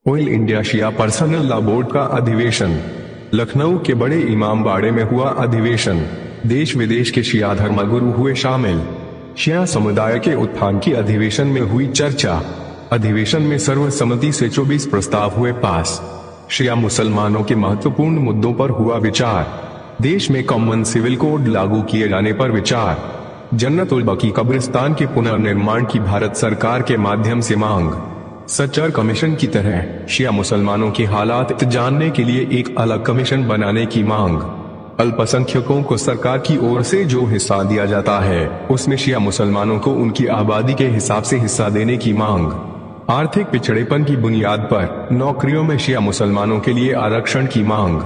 Oil India शिया personal law board का अधिवेशन। लखनऊ के बड़े इमाम बाड़े में हुआ अधिवेशन। देश विदेश के शिया धर्मगुरु हुए शामिल। शिया समुदाय के उत्थान की अधिवेशन में हुई चर्चा। अधिवेशन में सर्वसम्मति से 24 प्रस्ताव हुए पास। शिया मुसलमानों के महत्वपूर्ण मुद्दों पर हुआ विचार। देश में कॉमन सिविल कोड लागू किए जाने पर विचार। जन्नत उल बकी कब्रिस्तान के पुनर्निर्माण की भारत सरकार के माध्यम से मांग। सच्चर कमीशन की तरह शिया मुसलमानों के हालात जानने के लिए एक अलग कमीशन बनाने की मांग। अल्पसंख्यकों को सरकार की ओर से जो हिस्सा दिया जाता है उसमें शिया मुसलमानों को उनकी आबादी के हिसाब से हिस्सा देने की मांग। आर्थिक पिछड़ेपन की बुनियाद पर नौकरियों में शिया मुसलमानों के लिए आरक्षण की मांग।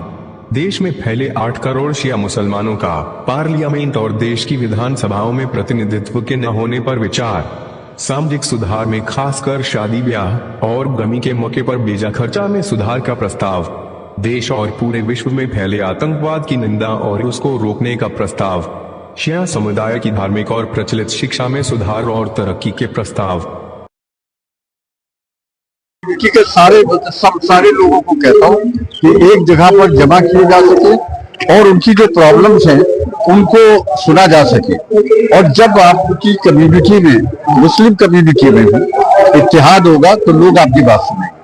देश में फैले 8 करोड़ शिया मुसलमानों का पार्लियामेंट और देश की विधानसभाओं में प्रतिनिधित्व के न होने पर विचार। सामाजिक सुधार में खासकर शादी ब्याह और गमी के मौके पर बेजा खर्चा में सुधार का प्रस्ताव। देश और पूरे विश्व में फैले आतंकवाद की निंदा और उसको रोकने का प्रस्ताव। शिया समुदाय की धार्मिक और प्रचलित शिक्षा में सुधार और तरक्की के प्रस्ताव। के सारे लोगों को कहता हूँ कि एक जगह पर जमा किए जा सके और उनकी जो प्रॉब्लम्स हैं उनको सुना जा सके। और जब आपकी कम्युनिटी में, मुस्लिम कम्युनिटी में भी इत्तेहाद होगा तो लोग आपकी बात सुनेंगे।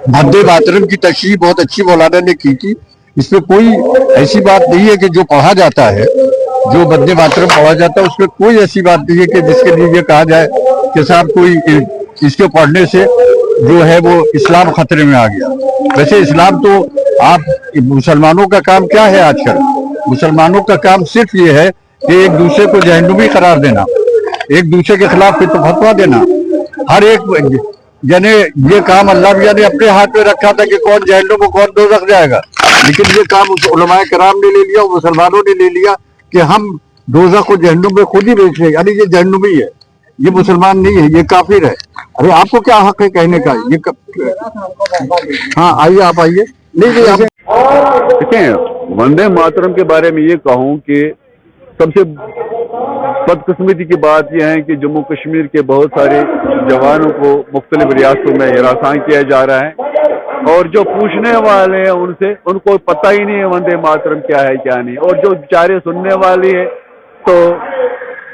वंदे मातरम की तशरीह बहुत अच्छी मौलाना ने की थी। इसमें कोई ऐसी बात नहीं है कि जो पढ़ा जाता है, जो वंदे मातरम पढ़ा जाता है, उसमें कोई ऐसी बात नहीं है कि जिसके लिए ये कहा जाए कि साहब कोई इसके पढ़ने से जो है वो इस्लाम खतरे में आ गया। वैसे इस्लाम तो आप मुसलमानों का काम क्या है आजकल? मुसलमानों का काम सिर्फ ये है कि एक दूसरे को जहन्नुमी करार देना, एक दूसरे के खिलाफ फिर तो फतवा देना। हर एक यानी ये काम अल्लाह मियां ने अपने हाथ में रखा था कि कौन जहन्नुम कौन दोज़ख जाएगा, लेकिन ये काम उलमाए कराम ने ले लिया, मुसलमानों ने ले लिया कि हम दोज़ख को जहन्नुम में खुद ही बेच रहे। यानी ये जहन्नुमी है, ये मुसलमान नहीं है, ये काफिर है। अरे आपको क्या हक है कहने का? ये हाँ आइए, आप आइए। नहीं आप देखें, वंदे मातरम के बारे में ये कहूँ कि सबसे बदकिस्मती की बात यह है कि जम्मू कश्मीर के बहुत सारे जवानों को मुख्तलिफ रियासतों में हिरासान किया जा रहा है और जो पूछने वाले हैं उनसे उनको पता ही नहीं है वंदे मातरम क्या है क्या नहीं, और जो बेचारे सुनने वाले हैं तो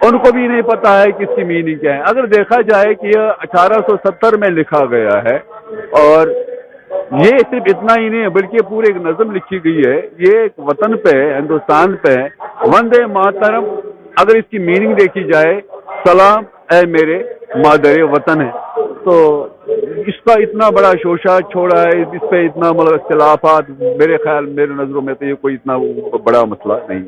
उनको भी नहीं पता है कि इसकी मीनिंग क्या है। अगर देखा जाए कि यह 1870 में लिखा गया है और ये सिर्फ इतना ही नहीं है बल्कि पूरे एक नज़म लिखी गई है। ये एक वतन पे, हिंदुस्तान पे वंदे मातरम, अगर इसकी मीनिंग देखी जाए, सलाम ऐ मेरे मादरे वतन है। तो इसका इतना बड़ा शोशा छोड़ा है, इस पे इतना मतलब इख्तिलाफात, मेरे ख्याल, मेरे नज़रों में तो ये कोई इतना बड़ा मसला नहीं है।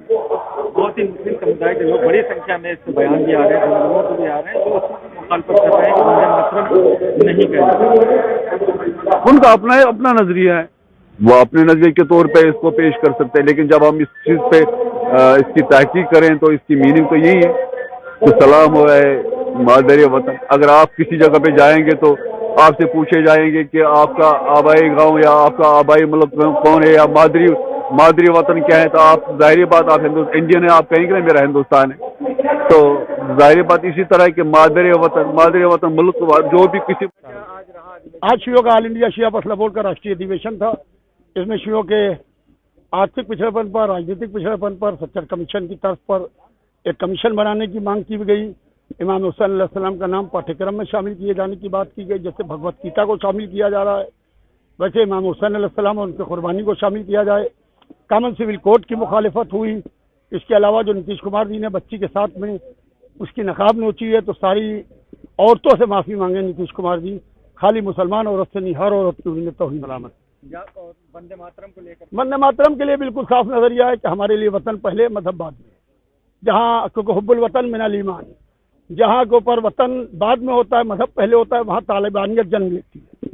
बहुत ही मुस्लिम समुदाय के लोग बड़ी संख्या में इस बयान भी आ रहे हैं, लोगों भी आ रहे हैं जो मुखालफत कर रहे हैं कि वंदे मातरम नहीं कहना। उनका अपना नजरिया है, वो अपने नजरिए के तौर पे इसको पेश कर सकते हैं, लेकिन जब हम इस चीज पे इसकी तहकीक करें तो इसकी मीनिंग तो यही है कि सलाम हो मादरे वतन। अगर आप किसी जगह पे जाएंगे तो आपसे पूछे जाएंगे कि आपका आबाई गांव या आपका आबाई मुल्क कौन है या मादरी वतन क्या है, तो आप जाहिर बात आप इंडियन है, आप कहेंगे ना मेरा हिंदुस्तान है। तो जाहिर बात इसी तरह के मादरे वतन मुल्क जो भी किसी। आज शियों का ऑल इंडिया शिया पर्सनल बोर्ड का राष्ट्रीय अधिवेशन था। इसमें शियों के आर्थिक पिछड़ेपन पर, राजनीतिक पिछड़ेपन पर सच्चर कमीशन की तरफ पर एक कमीशन बनाने की मांग की गई। इमाम हुसैन अलैहिस्सलाम का नाम पाठ्यक्रम में शामिल किए जाने की बात की गई, जैसे भगवत गीता को शामिल किया जा रहा है वैसे इमाम हुसैन अलैहिस्सलाम और उनके कुर्बानी को शामिल किया जाए। कॉमन सिविल कोड की मुखालिफत हुई। इसके अलावा जो नीतीश कुमार जी ने बच्ची के साथ में उसकी नकाब नोची है, तो सारी औरतों से माफ़ी मांगे नीतीश कुमार जी, खाली मुसलमान औरत से नहीं, हर औरत की उन्हें तौहीन सलामत। वंदे मातरम को लेकर, वंदे मातरम के लिए बिल्कुल साफ नजरिया है कि हमारे लिए वतन पहले, मजहब बाद में। जहाँ क्योंकि हुब्बुल वतन मिनल ईमान, जहाँ के ऊपर वतन बाद में होता है, मजहब पहले होता है, वहाँ तालिबानियत जन्म लेती है।